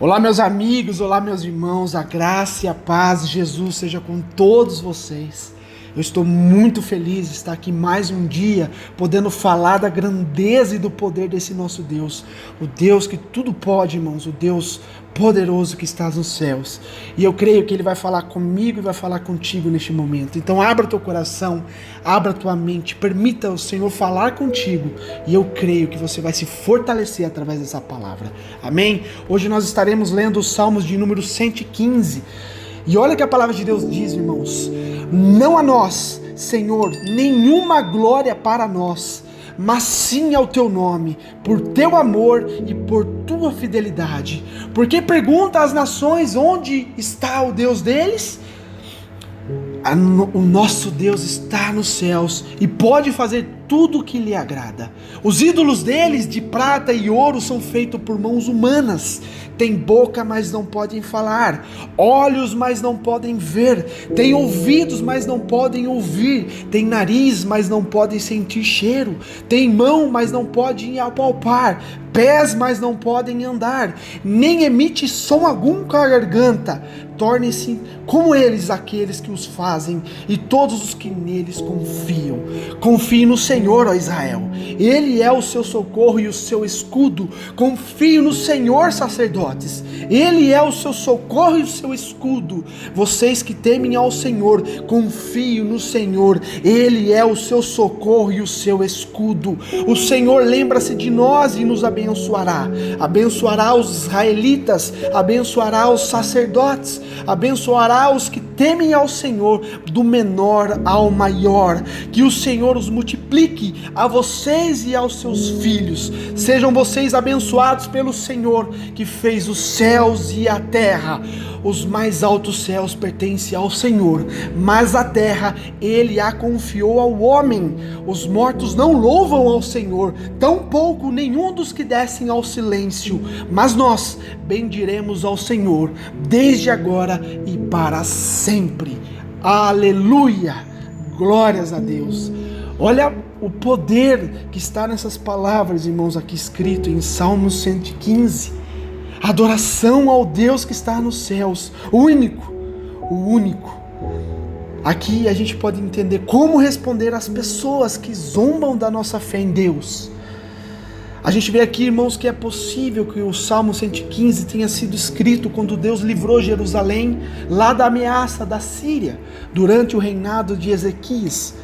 Olá, meus amigos, olá, meus irmãos, a graça e a paz de Jesus seja com todos vocês. Eu estou muito feliz de estar aqui mais um dia, podendo falar da grandeza e do poder desse nosso Deus, o Deus que tudo pode, irmãos, o Deus poderoso que está nos céus. E eu creio que Ele vai falar comigo e vai falar contigo neste momento. Então abra teu coração, abra tua mente, permita o Senhor falar contigo, e eu creio que você vai se fortalecer através dessa palavra. Amém? Hoje nós estaremos lendo os Salmos de número 115. E olha que a palavra de Deus diz, irmãos: não a nós, Senhor, nenhuma glória para nós, mas sim ao teu nome, por teu amor e por tua fidelidade. Porque pergunta às nações onde está o Deus deles? O nosso Deus está nos céus e pode fazer tudo o que lhe agrada. Os ídolos deles de prata e ouro são feitos por mãos humanas. Tem boca, mas não podem falar, olhos, mas não podem ver, tem ouvidos, mas não podem ouvir, tem nariz, mas não podem sentir cheiro, tem mão, mas não podem apalpar, pés, mas não podem andar, nem emite som algum com a garganta. Tornem-se como eles aqueles que os fazem e todos os que neles confiam. Confie no Senhor, ó Israel, Ele é o seu socorro e o seu escudo. Confie no Senhor, sacerdotes, Ele é o seu socorro e o seu escudo. Vocês que temem ao Senhor, confiem no Senhor, Ele é o seu socorro e o seu escudo. O Senhor lembra-se de nós e nos abençoará. Abençoará os israelitas, abençoará os sacerdotes, abençoará os que temem ao Senhor, do menor ao maior. Que o Senhor os multiplique a vocês e aos seus filhos. Sejam vocês abençoados pelo Senhor, que fez os céus e a terra. Os mais altos céus pertencem ao Senhor, mas a terra Ele a confiou ao homem. Os mortos não louvam ao Senhor, tampouco nenhum dos que descem ao silêncio. Mas nós bendiremos ao Senhor, desde agora e para sempre. Aleluia! Glórias a Deus! Olha o poder que está nessas palavras, irmãos, aqui escrito em Salmos 115. Adoração ao Deus que está nos céus, o único. Aqui a gente pode entender como responder às pessoas que zombam da nossa fé em Deus. A gente vê aqui, irmãos, que é possível que o Salmo 115 tenha sido escrito quando Deus livrou Jerusalém lá da ameaça da Síria, durante o reinado de Ezequias.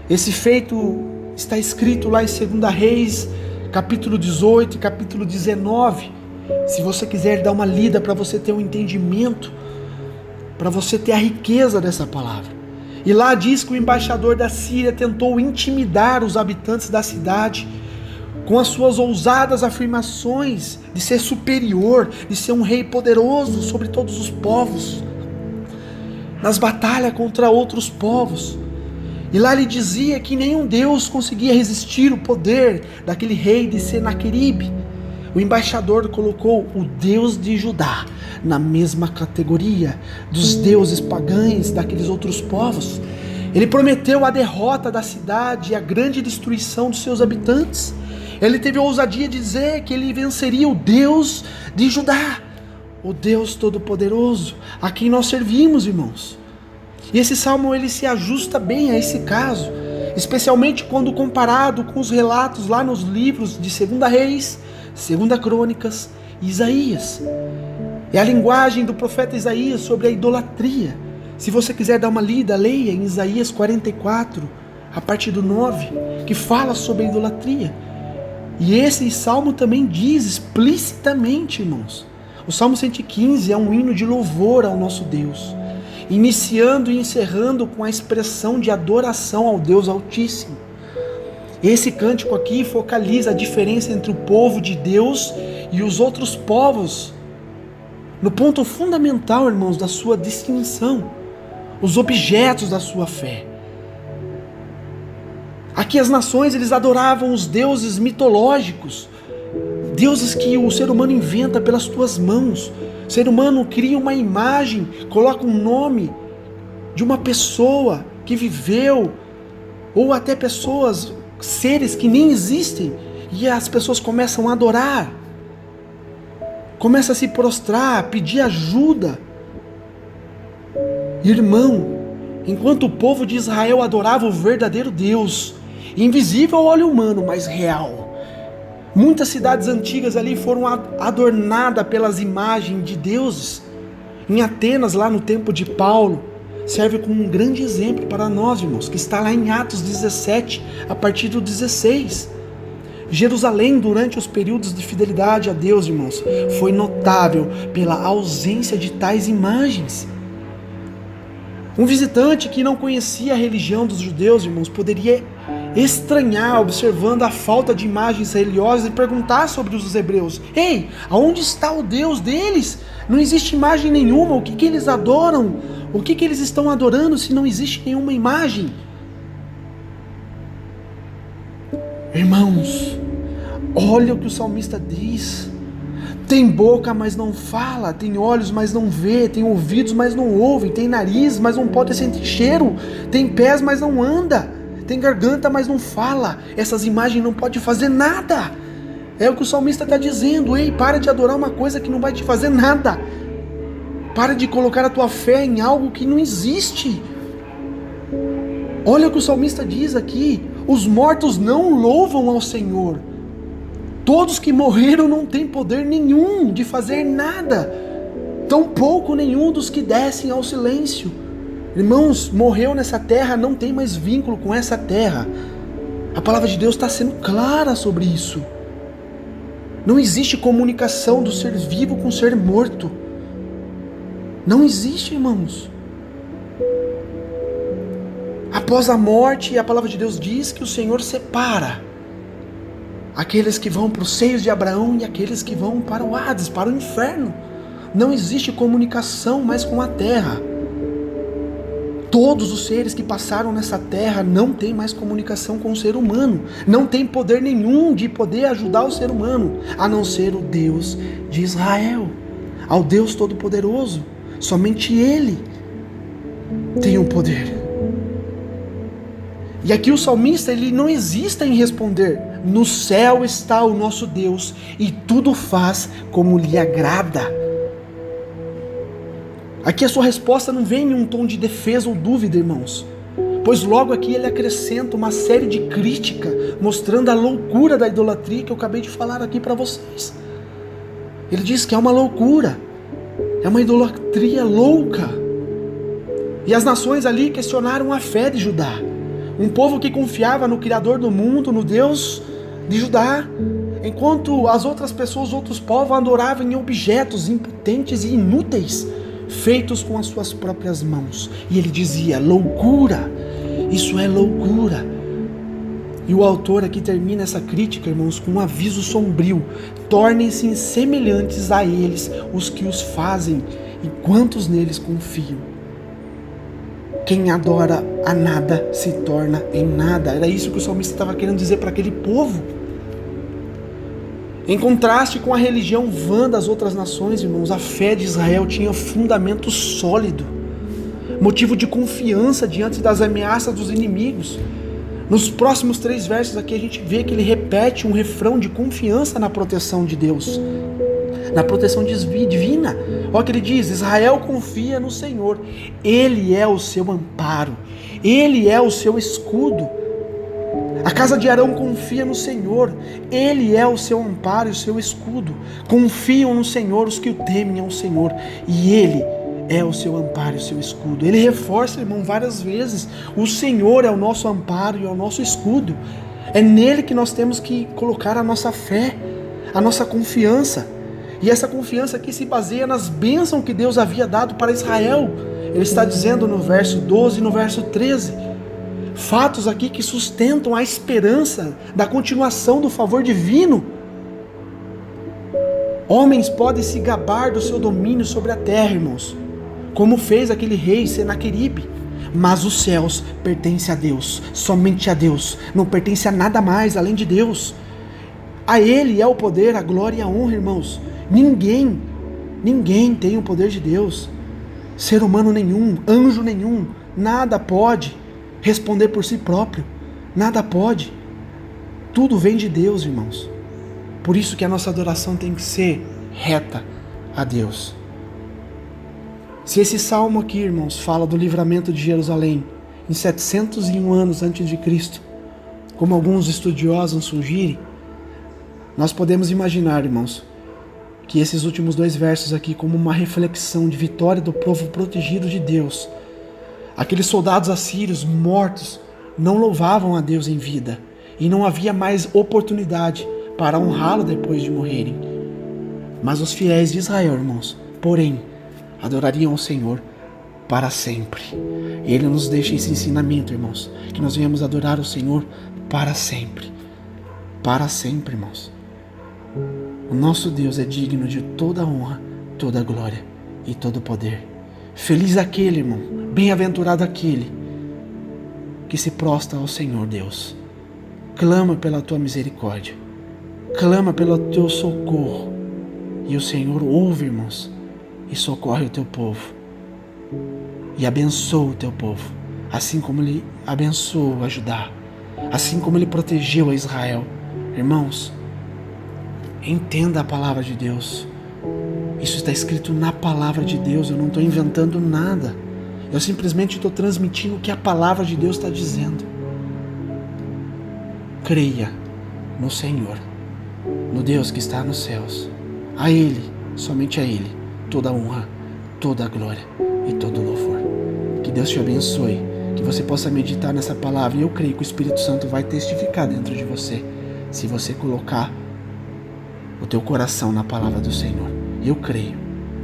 Esse feito está escrito lá em 2 Reis, capítulo 18 e capítulo 19. Se você quiser dar uma lida para você ter um entendimento, para você ter a riqueza dessa palavra. E lá diz que o embaixador da Síria tentou intimidar os habitantes da cidade com as suas ousadas afirmações de ser superior, de ser um rei poderoso sobre todos os povos, nas batalhas contra outros povos. E lá ele dizia que nenhum Deus conseguia resistir o poder daquele rei de Senaqueribe. O embaixador colocou o Deus de Judá na mesma categoria dos deuses pagãos daqueles outros povos. Ele prometeu a derrota da cidade e a grande destruição dos seus habitantes. Ele teve a ousadia de dizer que ele venceria o Deus de Judá, o Deus Todo-Poderoso, a quem nós servimos, irmãos. E esse salmo ele se ajusta bem a esse caso, especialmente quando comparado com os relatos lá nos livros de 2 Reis, 2 Crônicas e Isaías. É a linguagem do profeta Isaías sobre a idolatria. Se você quiser dar uma lida, leia em Isaías 44, a partir do 9, que fala sobre a idolatria. E esse salmo também diz explicitamente, irmãos. O Salmo 115 é um hino de louvor ao nosso Deus, iniciando e encerrando com a expressão de adoração ao Deus Altíssimo. Esse cântico aqui focaliza a diferença entre o povo de Deus e os outros povos, no ponto fundamental, irmãos, da sua distinção, os objetos da sua fé. Aqui as nações, eles adoravam os deuses mitológicos, deuses que o ser humano inventa pelas suas mãos. O ser humano cria uma imagem, coloca um nome de uma pessoa que viveu, ou até pessoas, seres que nem existem, e as pessoas começam a adorar. começa a se prostrar, a pedir ajuda. Irmão, enquanto o povo de Israel adorava o verdadeiro Deus, invisível ao olho humano, mas real, muitas cidades antigas ali foram adornadas pelas imagens de deuses. Em Atenas, lá no tempo de Paulo, serve como um grande exemplo para nós, irmãos, que está lá em Atos 17, a partir do 16. Jerusalém, durante os períodos de fidelidade a Deus, irmãos, foi notável pela ausência de tais imagens. Um visitante que não conhecia a religião dos judeus, irmãos, poderia estranhar observando a falta de imagens religiosas e perguntar sobre os hebreus: ei, aonde está o Deus deles? Não existe imagem nenhuma, o que eles adoram? O que eles estão adorando se não existe nenhuma imagem? Irmãos, olha o que o salmista diz: tem boca, mas não fala, tem olhos, mas não vê, tem ouvidos, mas não ouve, tem nariz, mas não pode sentir cheiro, tem pés, mas não anda, tem garganta, mas não fala. Essas imagens não podem fazer nada. É o que o salmista está dizendo: ei, para de adorar uma coisa que não vai te fazer nada. Para de colocar a tua fé em algo que não existe. Olha o que o salmista diz aqui: os mortos não louvam ao Senhor. Todos que morreram não têm poder nenhum de fazer nada, tampouco nenhum dos que descem ao silêncio. Irmãos, morreu nessa terra, não tem mais vínculo com essa terra. A palavra de Deus está sendo clara sobre isso. Não existe comunicação do ser vivo com o ser morto. Não existe, irmãos. Após a morte, a palavra de Deus diz que o Senhor separa aqueles que vão para os seios de Abraão e aqueles que vão para o Hades, para o inferno. Não existe comunicação mais com a terra. Todos os seres que passaram nessa terra não têm mais comunicação com o ser humano. Não tem poder nenhum de poder ajudar o ser humano, a não ser o Deus de Israel, ao Deus Todo-Poderoso. Somente Ele tem o poder. E aqui o salmista, ele não hesita em responder: no céu está o nosso Deus e tudo faz como lhe agrada. Aqui a sua resposta não vem em um tom de defesa ou dúvida, irmãos, pois logo aqui ele acrescenta uma série de crítica, mostrando a loucura da idolatria que eu acabei de falar aqui para vocês. Ele diz que é uma loucura, é uma idolatria louca. E as nações ali questionaram a fé de Judá, um povo que confiava no Criador do mundo, no Deus de Judá, enquanto as outras pessoas, outros povos adoravam em objetos impotentes e inúteis, feitos com as suas próprias mãos. E ele dizia: loucura, isso é loucura. E o autor aqui termina essa crítica, irmãos, com um aviso sombrio: tornem-se semelhantes a eles os que os fazem e quantos neles confiam. Quem adora a nada se torna em nada. Era isso que o salmista estava querendo dizer para aquele povo. Em contraste com a religião vã das outras nações, irmãos, a fé de Israel tinha fundamento sólido, motivo de confiança diante das ameaças dos inimigos. Nos próximos 3 versos aqui a gente vê que ele repete um refrão de confiança na proteção de Deus, na proteção divina. Olha o que ele diz: Israel confia no Senhor, Ele é o seu amparo, Ele é o seu escudo. A casa de Arão confia no Senhor, Ele é o seu amparo e o seu escudo. Confiam no Senhor os que o temem ao Senhor, e Ele é o seu amparo e o seu escudo. Ele reforça, irmão, várias vezes: o Senhor é o nosso amparo e é o nosso escudo. É nele que nós temos que colocar a nossa fé, a nossa confiança. E essa confiança aqui se baseia nas bênçãos que Deus havia dado para Israel. Ele está dizendo no verso 12 e no verso 13, fatos aqui que sustentam a esperança da continuação do favor divino. Homens podem se gabar do seu domínio sobre a terra, irmãos, como fez aquele rei Senaqueribe, mas os céus pertencem a Deus, somente a Deus, não pertence a nada mais além de Deus. A Ele é o poder, a glória e a honra, irmãos. Ninguém tem o poder de Deus. Ser humano nenhum, anjo nenhum, nada pode responder por si próprio. Nada pode. Tudo vem de Deus, irmãos. Por isso que a nossa adoração tem que ser reta, a Deus. Se esse salmo aqui, irmãos, fala do livramento de Jerusalém em 701 anos antes de Cristo, como alguns estudiosos sugerem, nós podemos imaginar, irmãos, que esses últimos 2 versos aqui como uma reflexão de vitória do povo protegido de Deus. Aqueles soldados assírios mortos não louvavam a Deus em vida e não havia mais oportunidade para honrá-lo depois de morrerem. Mas os fiéis de Israel, irmãos, porém, adorariam o Senhor para sempre. E Ele nos deixa esse ensinamento, irmãos, que nós venhamos adorar o Senhor para sempre. Para sempre, irmãos. O nosso Deus é digno de toda honra, toda glória e todo poder. Feliz aquele, irmão, bem-aventurado aquele que se prostra ao Senhor Deus. Clama pela tua misericórdia, clama pelo teu socorro, e o Senhor ouve, irmãos, e socorre o teu povo, e abençoa o teu povo, assim como Ele abençoou a Judá, assim como Ele protegeu a Israel. Irmãos, entenda a palavra de Deus. Isso está escrito na palavra de Deus. Eu não estou inventando nada. Eu simplesmente estou transmitindo o que a palavra de Deus está dizendo. Creia no Senhor, no Deus que está nos céus. A Ele, somente a Ele, toda a honra, toda a glória e todo o louvor. Que Deus te abençoe, que você possa meditar nessa palavra. E eu creio que o Espírito Santo vai testificar dentro de você, se você colocar o teu coração na palavra do Senhor. Eu creio.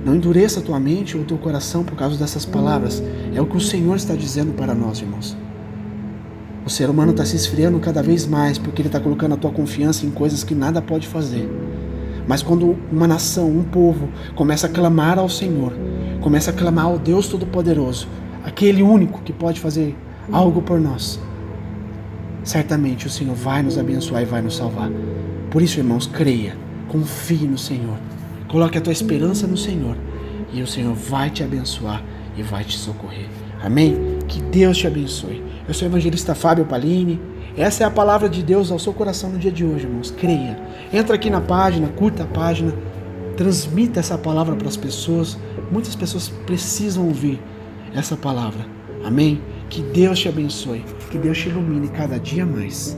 Não endureça a tua mente ou o teu coração por causa dessas palavras. É o que o Senhor está dizendo para nós, irmãos. O ser humano está se esfriando cada vez mais porque ele está colocando a tua confiança em coisas que nada pode fazer. Mas quando uma nação, um povo, começa a clamar ao Senhor, começa a clamar ao Deus Todo-Poderoso, aquele único que pode fazer algo por nós, certamente o Senhor vai nos abençoar e vai nos salvar. Por isso, irmãos, creia, confie no Senhor, coloque a tua esperança no Senhor, e o Senhor vai te abençoar e vai te socorrer. Amém? Que Deus te abençoe. Eu sou o evangelista Fábio Palini. Essa é a palavra de Deus ao seu coração no dia de hoje, irmãos. Creia. Entra aqui na página, curta a página, transmita essa palavra para as pessoas. Muitas pessoas precisam ouvir essa palavra. Amém? Que Deus te abençoe. Que Deus te ilumine cada dia mais.